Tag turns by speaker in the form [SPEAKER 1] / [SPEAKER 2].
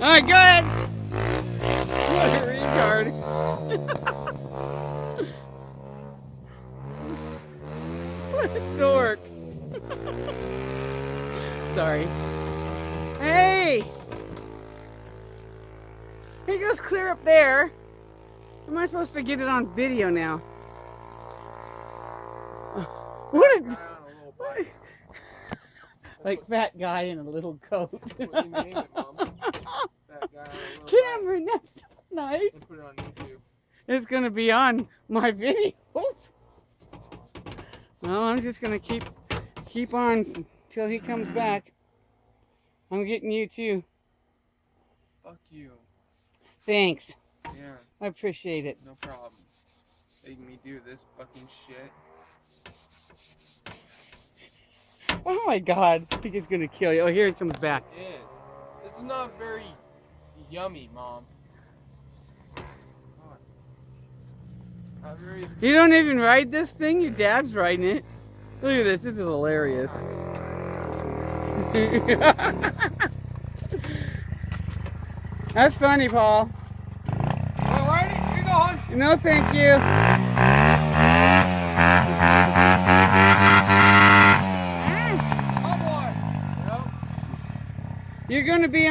[SPEAKER 1] Alright, go ahead. What a retard. What a dork. Sorry. Hey! He goes clear up there. Am I supposed to get it on video now? What a... Like fat guy in a little coat.
[SPEAKER 2] What do you name it, Mom? Fat guy in a little
[SPEAKER 1] Cameron, that's nice.
[SPEAKER 2] Put it on YouTube.
[SPEAKER 1] It's gonna be on my videos. Well, I'm just gonna keep on till he comes back. I'm getting you too.
[SPEAKER 2] Fuck you.
[SPEAKER 1] Thanks.
[SPEAKER 2] Yeah,
[SPEAKER 1] I appreciate it.
[SPEAKER 2] no problem. Making me do this fucking shit.
[SPEAKER 1] Oh my god, I think it's gonna kill you. Oh, here it comes back.
[SPEAKER 2] It is. This is not very yummy, Mom. God. Not very.
[SPEAKER 1] You don't even ride this thing? Your dad's riding it. Look at this. This is hilarious. That's funny, Paul.
[SPEAKER 2] Well, why did you go on?
[SPEAKER 1] No, thank you.
[SPEAKER 2] Oh boy. You know?
[SPEAKER 1] You're gonna be on